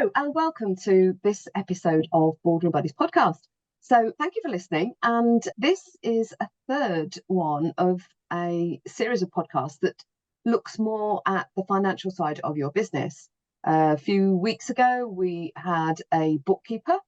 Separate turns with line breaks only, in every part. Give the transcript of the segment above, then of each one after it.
Hello and welcome to this episode of Boardroom Buddies podcast. So thank you for listening. And this is a third one of a series of podcasts that looks more at the financial side of your business. A few weeks ago, we had a bookkeeper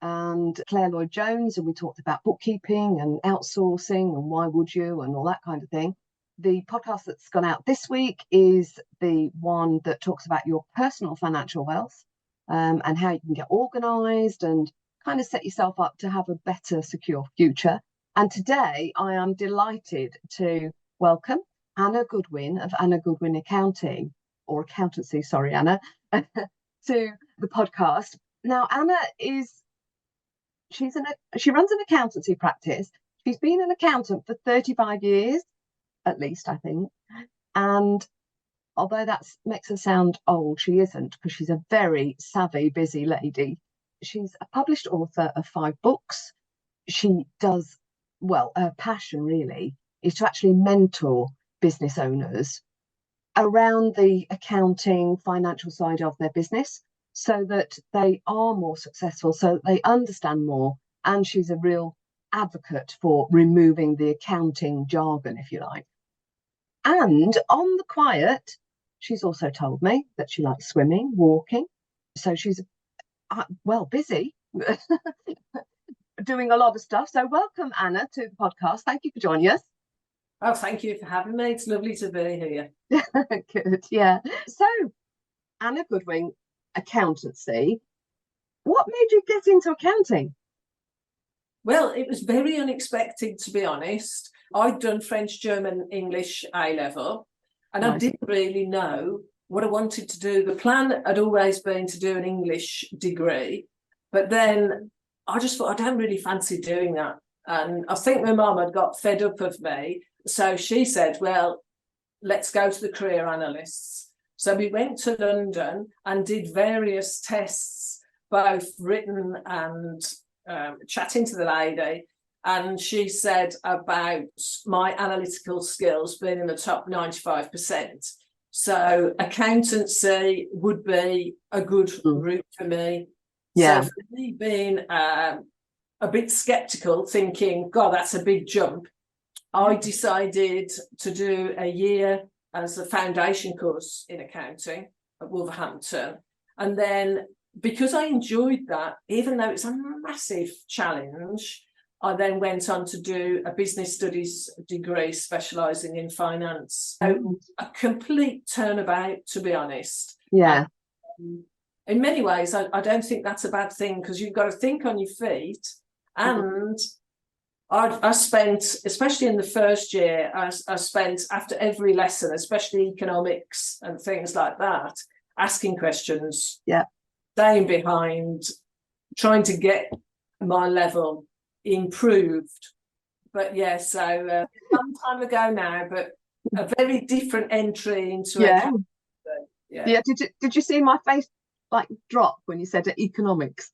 and Claire Lloyd-Jones, and we talked about bookkeeping and outsourcing and why would you and all that kind of thing. The podcast that's gone out this week is the one that talks about your personal financial wealth and how you can get organised and kind of set yourself up to have a better, secure future. And today I am delighted to welcome Anna Goodwin of Anna Goodwin Accounting, or Accountancy, sorry, Anna, to the podcast. Now, Anna she runs an accountancy practice. She's been an accountant for 35 years, at least, I think. And although that makes her sound old, she isn't, because she's a very savvy, busy lady. She's a published author of 5 books. She does, well, her passion really is to actually mentor business owners around the accounting, financial side of their business so that they are more successful, so that they understand more. And she's a real advocate for removing the accounting jargon, if you like. And on the quiet, she's also told me that she likes swimming, walking. So she's, busy doing a lot of stuff. So welcome, Anna, to the podcast. Thank you for joining us.
Oh, thank you for having me. It's lovely to be here.
Good, yeah. So, Anna Goodwin, Accountancy. What made you get into accounting?
Well, it was very unexpected, to be honest. I'd done French, German, English A-level, and nice. I didn't really know what I wanted to do. The plan had always been to do an English degree, but then I just thought, I don't really fancy doing that. And I think my mum had got fed up of me. So she said, well, let's go to the career analysts. So we went to London and did various tests, both written and chatting to the lady. And she said about my analytical skills being in the top 95%. So accountancy would be a good route for me.
Yeah.
So for me being a bit skeptical, thinking, God, that's a big jump, I decided to do a year as a foundation course in accounting at Wolverhampton. And then because I enjoyed that, even though it's a massive challenge, I then went on to do a business studies degree specialising in finance. So a complete turnabout, to be honest.
Yeah.
In many ways, I don't think that's a bad thing, because you've got to think on your feet. And I spent, especially in the first year, I spent after every lesson, especially economics and things like that, asking questions, staying behind, trying to get my level improved. But yeah, so some time ago now, but a very different entry into it.
Yeah. Did you see my face like drop when you said economics?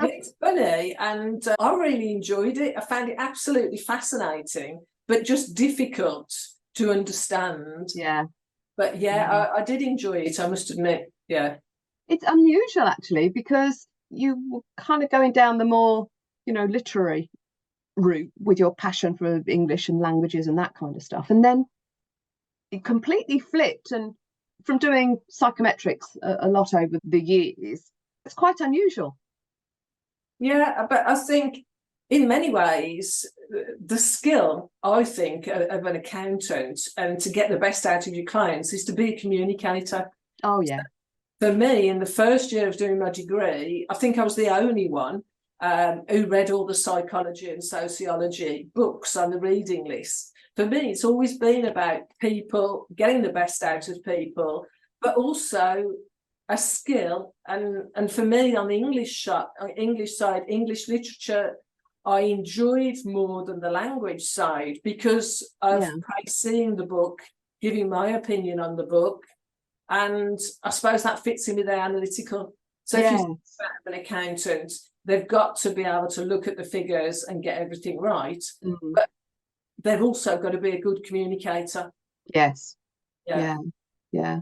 It's funny, and I really enjoyed it. I found it absolutely fascinating, but just difficult to understand.
Yeah.
But I did enjoy it, I must admit. Yeah.
It's unusual, actually, because you were kind of going down the more, literary route with your passion for English and languages and that kind of stuff. And then it completely flipped, and from doing psychometrics a lot over the years, it's quite unusual.
Yeah, but I think in many ways, the skill, I think, of an accountant and to get the best out of your clients is to be a communicator.
Oh, yeah.
For me, in the first year of doing my degree, I think I was the only one who read all the psychology and sociology books on the reading list. For me, it's always been about people, getting the best out of people, but also a skill. And for me, on the English side, English literature, I enjoyed more than the language side because of seeing the book, giving my opinion on the book. And I suppose that fits in with their analytical. So if you think about an accountant, they've got to be able to look at the figures and get everything right. But they've also got to be a good communicator.
Yes. Yeah.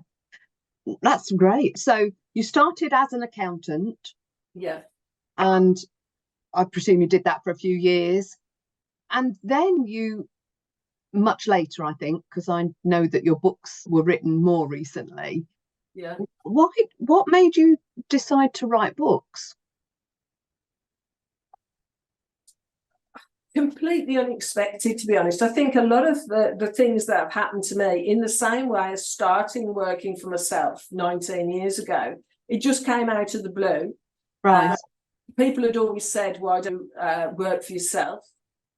That's great. So you started as an accountant,
Yeah.
and I presume you did that for a few years, and then you, much later, I think, because I know that your books were written more recently.
Yeah.
What made you decide to write books?
Completely unexpected, to be honest. I think a lot of the things that have happened to me, in the same way as starting working for myself 19 years ago, it just came out of the blue.
Right.
People had always said, why do work for yourself?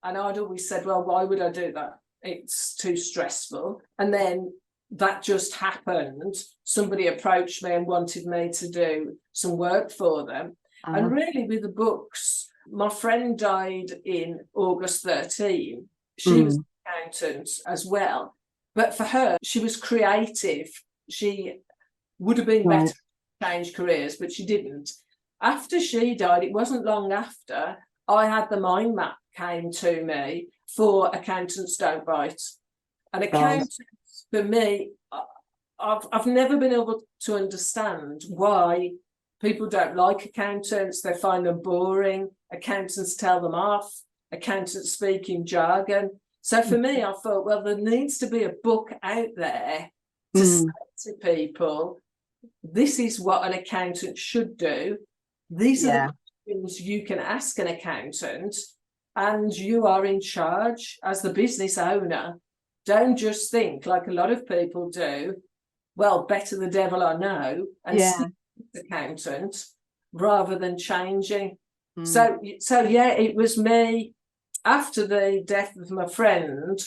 And I'd always said, well, why would I do that? It's too stressful. And then that just happened. Somebody approached me and wanted me to do some work for them. And really, with the books, my friend died in August 13. She was an accountant as well. But for her, she was creative. She would have been better to change careers, but she didn't. After she died, it wasn't long after, I had the mind map came to me for Accountants Don't Bite. And accountants, for me, I've never been able to understand why people don't like accountants. They find them boring. Accountants tell them off. Accountants speak in jargon. So for me, I thought, well, there needs to be a book out there to say to people, this is what an accountant should do. These are the questions you can ask an accountant, and you are in charge as the business owner. Don't just think, like a lot of people do, well, better the devil I know, and stick with the accountant rather than changing. So yeah, it was me. After the death of my friend,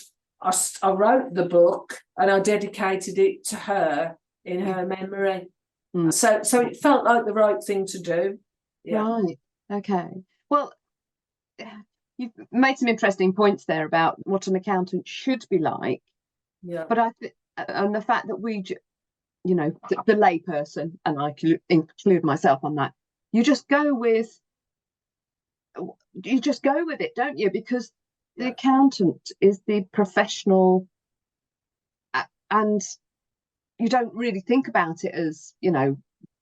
I wrote the book and I dedicated it to her in her memory. So it felt like the right thing to do. Yeah.
Right. Okay. Well, you've made some interesting points there about what an accountant should be like.
Yeah.
But and the fact that the lay person, and I include myself on that, you just go with it, don't you? Because the accountant is the professional, and you don't really think about it as,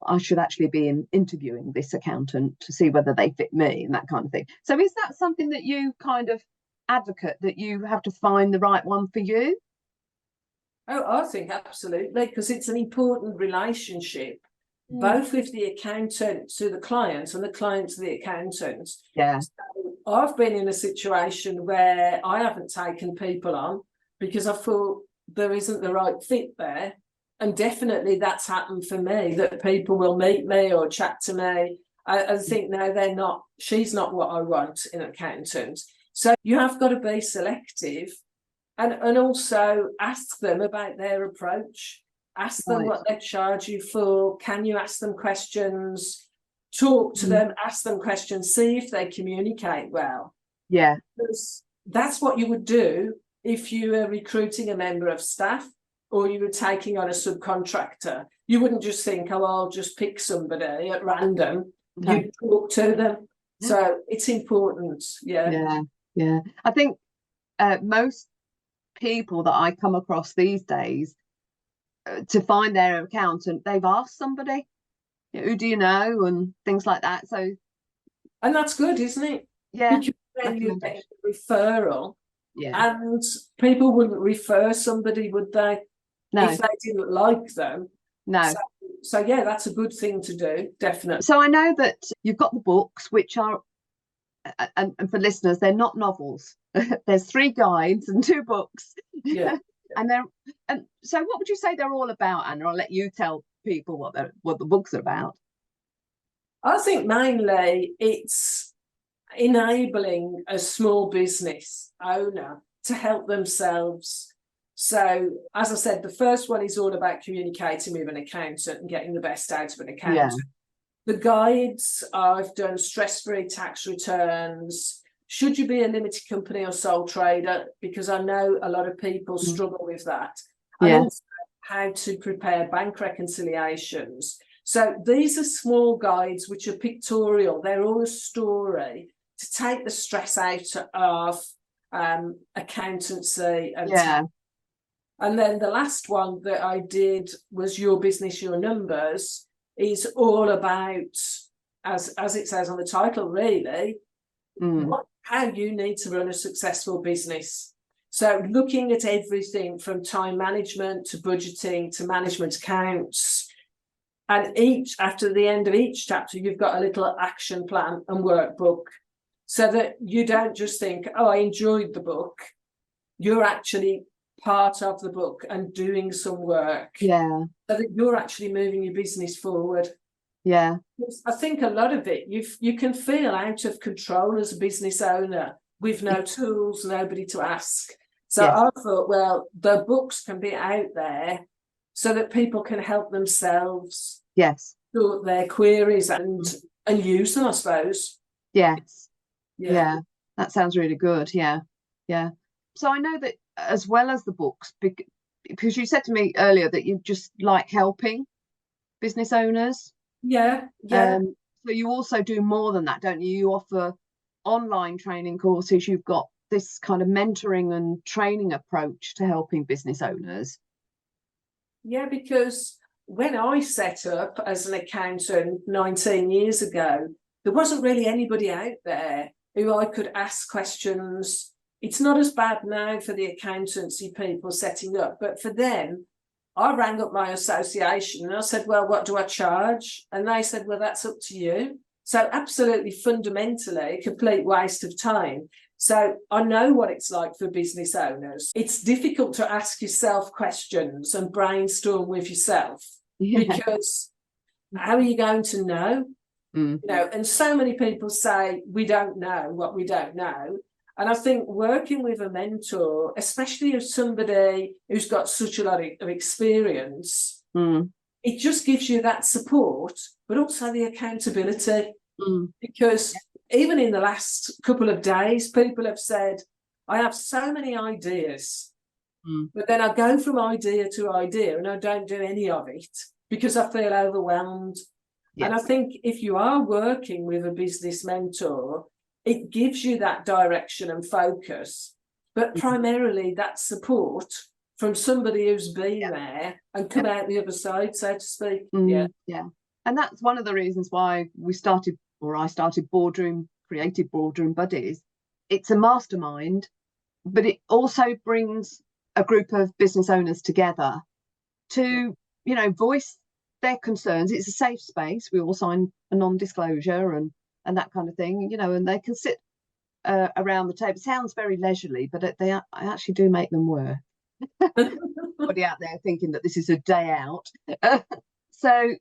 I should actually be interviewing this accountant to see whether they fit me and that kind of thing. So is that something that you kind of advocate, that you have to find the right one for you?
Oh, I think absolutely, because it's an important relationship, both with the accountant to the client and the client to the accountant.
Yeah.
So I've been in a situation where I haven't taken people on because I thought there isn't the right fit there. And definitely that's happened for me, that people will meet me or chat to me. I think, no, she's not what I want in an accountant. So you have got to be selective. And also ask them about their approach. Ask them what they charge you for. Can you ask them questions? Talk to them, ask them questions, see if they communicate well.
Yeah.
Because that's what you would do if you were recruiting a member of staff or you were taking on a subcontractor. You wouldn't just think, oh, I'll just pick somebody at random. No. You talk to them. Yeah. So it's important. Yeah.
Yeah. I think most people that I come across these days, to find their accountant, they've asked somebody, who do you know, and things like that. So,
and that's good, isn't it?
Yeah.
Because then you get a referral.
Yeah.
And people wouldn't refer somebody, would they? No. If they didn't like them.
No.
So yeah, that's a good thing to do, definitely.
So I know that you've got the books, which are, and for listeners, they're not novels. There's 3 guides and 2 books.
Yeah.
and so what would you say they're all about, Anna? I'll let you tell people what the books are about.
I think mainly it's enabling a small business owner to help themselves. So, as I said, the first one is all about communicating with an accountant and getting the best out of an accountant. Yeah. The guides, I've done stress-free tax returns. Should you be a limited company or sole trader? Because I know a lot of people struggle with that. And also how to prepare bank reconciliations. So these are small guides which are pictorial. They're all a story to take the stress out of accountancy and tax. And then the last one that I did was Your Business, Your Numbers. is all about, as it says on the title, really, how you need to run a successful business. So looking at everything from time management to budgeting to management accounts, and after the end of each chapter, you've got a little action plan and workbook, so that you don't just think, oh, I enjoyed the book. You're actually part of the book and doing some work.
Yeah.
So that you're actually moving your business forward.
Yeah.
I think a lot of it, you can feel out of control as a business owner with no tools, nobody to ask. So
Yes.
I thought, well, the books can be out there so that people can help themselves.
Yes.
Sort their queries and use them, I suppose.
Yes.
Yeah.
Yeah. That sounds really good. Yeah. Yeah. So I know that as well as the books, because you said to me earlier that you just like helping business owners.
Yeah. Yeah.
So you also do more than that, don't you? You offer online training courses. You've got this kind of mentoring and training approach to helping business owners.
Yeah, because when I set up as an accountant 19 years ago, there wasn't really anybody out there who I could ask questions. It's not as bad now for the accountancy people setting up, but for them, I rang up my association and I said, well, what do I charge? And they said, well, that's up to you. So absolutely fundamentally, a complete waste of time. So I know what it's like for business owners. It's difficult to ask yourself questions and brainstorm with yourself, because how are you going to know? You know, and so many people say we don't know what we don't know. And I think working with a mentor, especially as somebody who's got such a lot of experience, it just gives you that support, but also the accountability. Because even in the last couple of days, people have said, I have so many ideas, but then I go from idea to idea and I don't do any of it because I feel overwhelmed. Yes. And I think if you are working with a business mentor, it gives you that direction and focus, but primarily that support from somebody who's been there and come out the other side, so to speak. Yeah.
And that's one of the reasons why I started Creative Boardroom Buddies. It's a mastermind, but it also brings a group of business owners together to, voice their concerns. It's a safe space. We all sign a non-disclosure and that kind of thing, and they can sit around the table. It sounds very leisurely, but I actually do make them work. Anybody out there thinking that this is a day out? So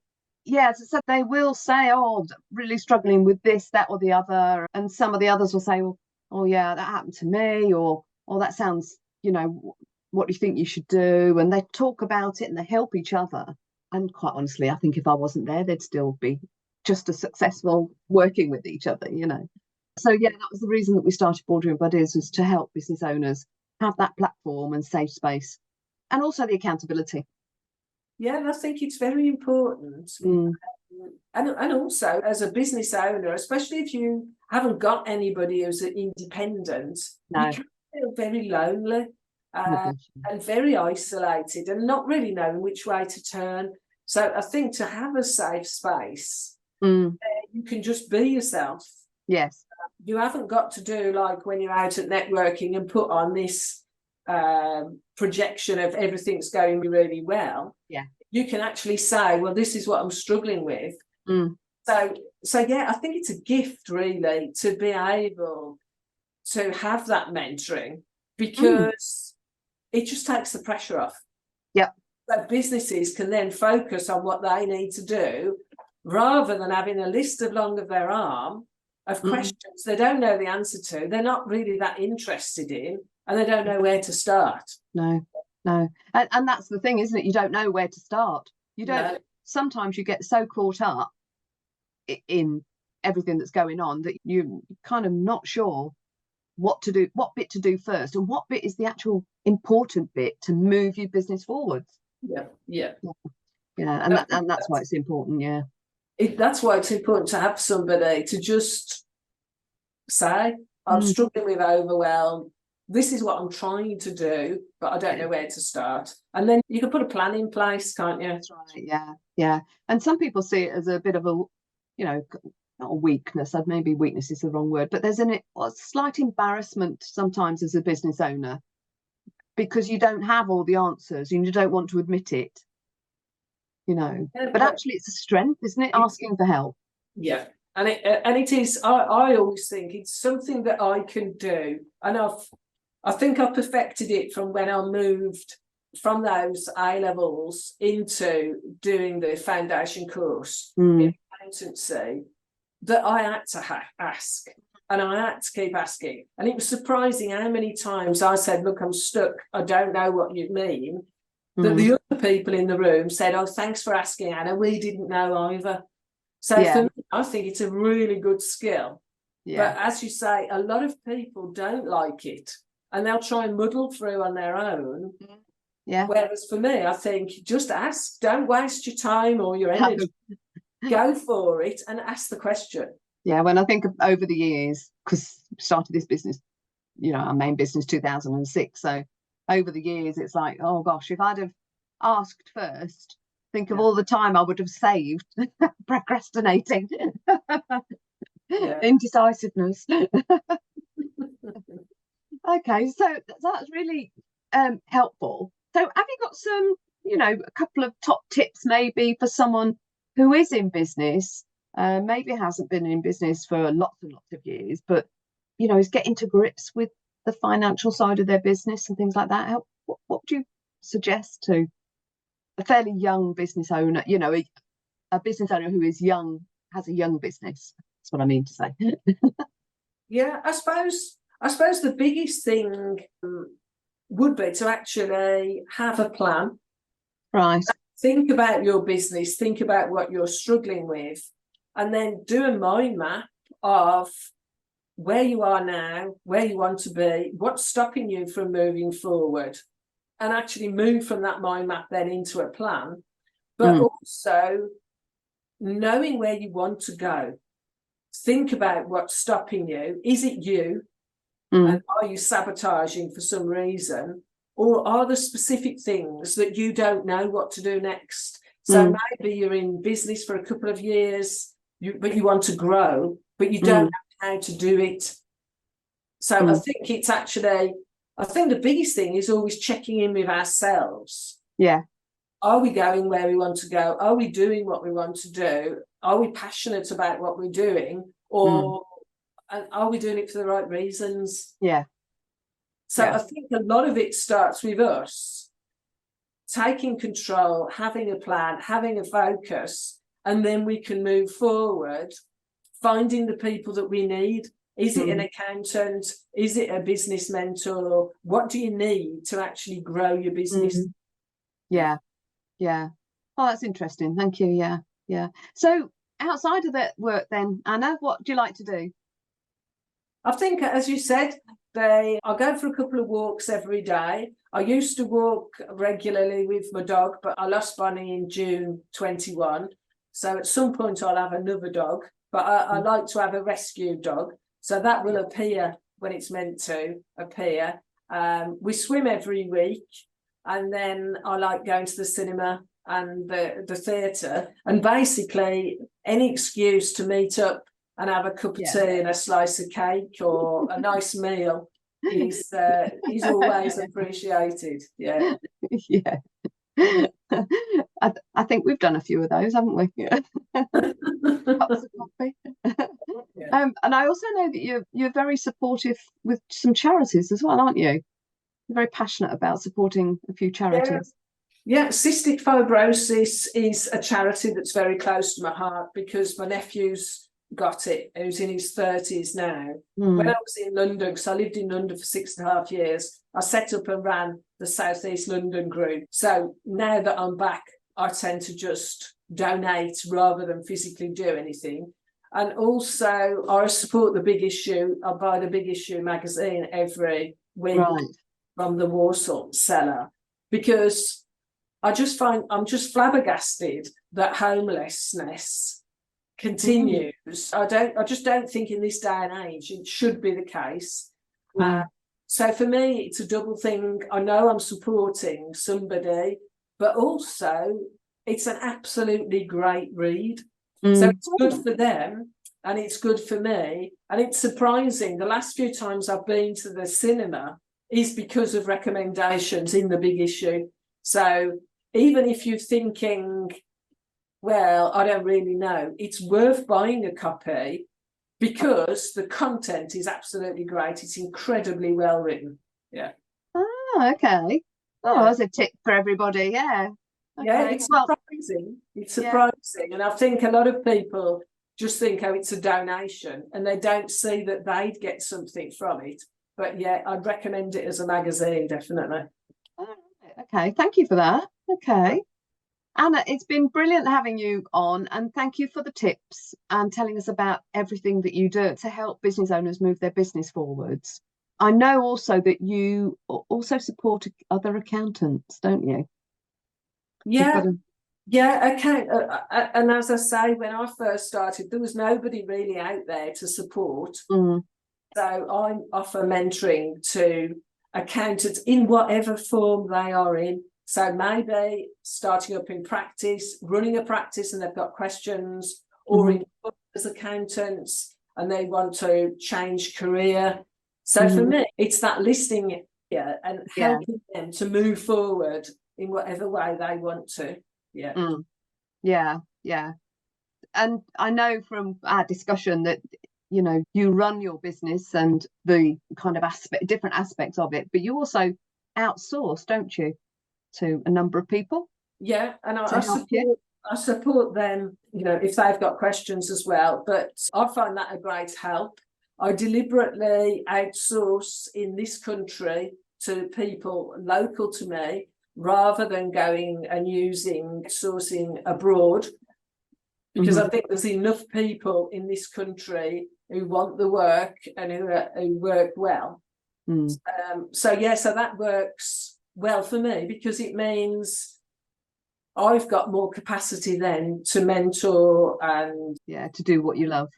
they will say, oh, really struggling with this, that, or the other. And some of the others will say, oh yeah, that happened to me, or that sounds, what do you think you should do? And they talk about it and they help each other. And quite honestly, I think if I wasn't there, they'd still be just as successful working with each other, So that was the reason that we started Boardroom Buddies, was to help business owners have that platform and safe space, and also the accountability.
Yeah, and I think it's very important. And also as a business owner, especially if you haven't got anybody who's independent, you can feel very lonely and very isolated and not really knowing which way to turn. So I think to have a safe space, you can just be yourself.
Yes.
You haven't got to do like when you're out at networking and put on this projection of everything's going really well. Yeah. You can actually say, well, this is what I'm struggling with. So I think it's a gift really to be able to have that mentoring, because it just takes the pressure off.
Yeah.
So businesses can then focus on what they need to do, rather than having a list along of their arm of questions they don't know the answer to, they're not really that interested in, and they don't know where to start.
No. And that's the thing, isn't it? You don't know where to start. You don't. No. Sometimes you get so caught up in everything that's going on that you're kind of not sure what to do, what bit to do first, and what bit is the actual important bit to move your business forwards.
Yeah.
And that's why it's important. Yeah.
That's why it's important to have somebody to just say, I'm struggling with overwhelm. this is what I'm trying to do, but I don't know where to start. And then you can put a plan in place, can't you?
That's right. Yeah, yeah. And some people see it as a bit of a, not a weakness. Maybe weakness is the wrong word, but there's a slight embarrassment sometimes as a business owner because you don't have all the answers and you don't want to admit it.
Yeah,
but actually, it's a strength, isn't it? Asking for help.
Yeah. And it is. I always think it's something that I can do, and I think I perfected it from when I moved from those A levels into doing the foundation course in accountancy. That I had to ask, and I had to keep asking, and it was surprising how many times I said, "Look, I'm stuck. I don't know what you mean." That the other people in the room said, "Oh, thanks for asking, Anna. We didn't know either." So for me, I think it's a really good skill. Yeah. But as you say, a lot of people don't like it and they'll try and muddle through on their own. Yeah. Whereas for me, I think just ask. Don't waste your time or your energy. Go for it and ask the question.
Yeah, when I think of over the years, because we started this business, our main business 2006. So over the years, it's like, oh gosh, if I'd have asked first, think of all the time I would have saved procrastinating. Indecisiveness. Okay, so that's really helpful. So have you got some, a couple of top tips maybe for someone who is in business, maybe hasn't been in business for lots and lots of years, but, is getting to grips with the financial side of their business and things like that? What would you suggest to a fairly young business owner, a business owner who is young, has a young business? That's what I mean to say.
Yeah, I suppose the biggest thing would be to actually have a plan.
Right.
Think about your business, think about what you're struggling with, and then do a mind map of where you are now, where you want to be, what's stopping you from moving forward, and actually move from that mind map then into a plan, but also knowing where you want to go. Think about what's stopping you. Is it you? And are you sabotaging for some reason? Or are there specific things that you don't know what to do next? So maybe you're in business for a couple of years, but you want to grow, but you don't know how to do it. So I think it's actually, I think the biggest thing is always checking in with ourselves.
Yeah.
Are we going where we want to go? Are we doing what we want to do? Are we passionate about what we're doing? Or and are we doing it for the right reasons?
Yeah.
So I think a lot of it starts with us taking control, having a plan, having a focus, and then we can move forward, finding the people that we need. Is it an accountant? Is it a business mentor? What do you need to actually grow your business?
Yeah. Yeah. Oh, that's interesting. Thank you. Yeah. Yeah. So outside of that work then, Anna, what do you like to do?
I think, as you said, I go for a couple of walks every day. I used to walk regularly with my dog, but I lost Bonnie in June 21. So at some point I'll have another dog, but I like to have a rescue dog. So that will appear when it's meant to appear. We swim every week, and then I like going to the cinema and the theatre, and basically any excuse to meet up and have a cup of tea and a slice of cake or a nice meal is always appreciated. Yeah.
Yeah. I think we've done a few of those, haven't we? Cups of coffee. And I also know that you're very supportive with some charities as well, aren't you? You're very passionate about supporting a few charities.
Yeah, cystic fibrosis is a charity that's very close to my heart because my nephew's got it, who's in his 30s now. When I was in London, because I lived in London for 6.5 years, I set up and ran the South East London group. So now that I'm back, I tend to just donate rather than physically do anything. And also I support The Big Issue. I buy The Big Issue magazine every week from the Warsaw seller, because I just find I'm just flabbergasted that homelessness continues. I just don't think in this day and age it should be the case. So for me, it's a double thing. I know I'm supporting somebody, but also it's an absolutely great read. So it's good for them and it's good for me. And it's surprising. The last few times I've been to the cinema is because of recommendations in The Big Issue. So even if you're thinking, well, I don't really know, it's worth buying a copy because the content is absolutely great. It's incredibly well written. Yeah.
Oh, okay. Oh, that's a tip for everybody. Yeah. Okay.
Yeah, it's surprising. It's surprising. And I think a lot of people just think, oh, it's a donation, and they don't see that they'd get something from it. But yeah, I'd recommend it as a magazine, definitely.
Oh, okay, thank you for that. Okay. Anna, it's been brilliant having you on, and thank you for the tips and telling us about everything that you do to help business owners move their business forwards. I know also that you also support other accountants, don't you?
Yeah, okay. And as I say, when I first started, there was nobody really out there to support. So I offer mentoring to accountants in whatever form they are in. So maybe starting up in practice, running a practice and they've got questions, or in as accountants and they want to change career. So for me, it's that listening here and helping them to move forward in whatever way they want to.
Yeah. And I know from our discussion that, you know, you run your business and the kind of different aspects of it, but you also outsource, don't you, to a number of people?
Yeah, and I support them, you know, if they've got questions as well. But I find that a great help. I deliberately outsource in this country to people local to me, rather than going and using sourcing abroad, because I think there's enough people in this country who want the work and who work well. So that works well for me, because it means I've got more capacity then to mentor and
to do what you love,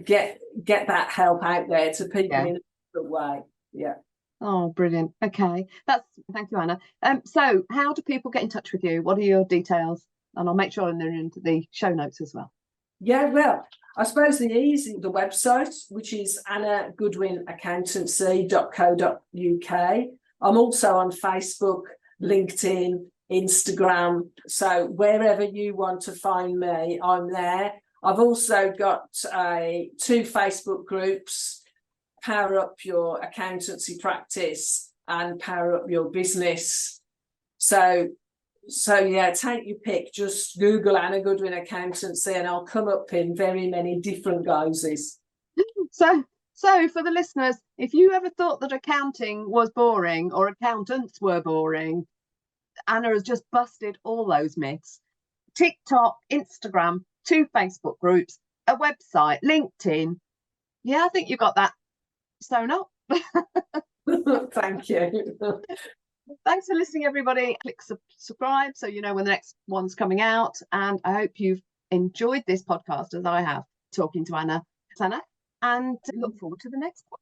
get that help out there to people in a different way.
Oh, brilliant. Okay, thank you, Anna. So how do people get in touch with you? What are your details? And I'll make sure they're into the show notes as well.
Yeah, well, I suppose the website, which is annagoodwinaccountancy.co.uk. I'm also on Facebook, LinkedIn, Instagram. So wherever you want to find me, I'm there. I've also got 2 Facebook groups, Power Up Your Accountancy Practice and Power Up Your Business. So yeah, take your pick. Just Google Anna Goodwin Accountancy and I'll come up in very many different guises.
So for the listeners, if you ever thought that accounting was boring or accountants were boring, Anna has just busted all those myths. TikTok, Instagram, 2 Facebook groups, a website, LinkedIn. Yeah, I think you got that sewn up.
Thank you.
Thanks for listening, everybody. Click subscribe so you know when the next one's coming out. And I hope you've enjoyed this podcast as I have, talking to Anna, and look forward to the next one.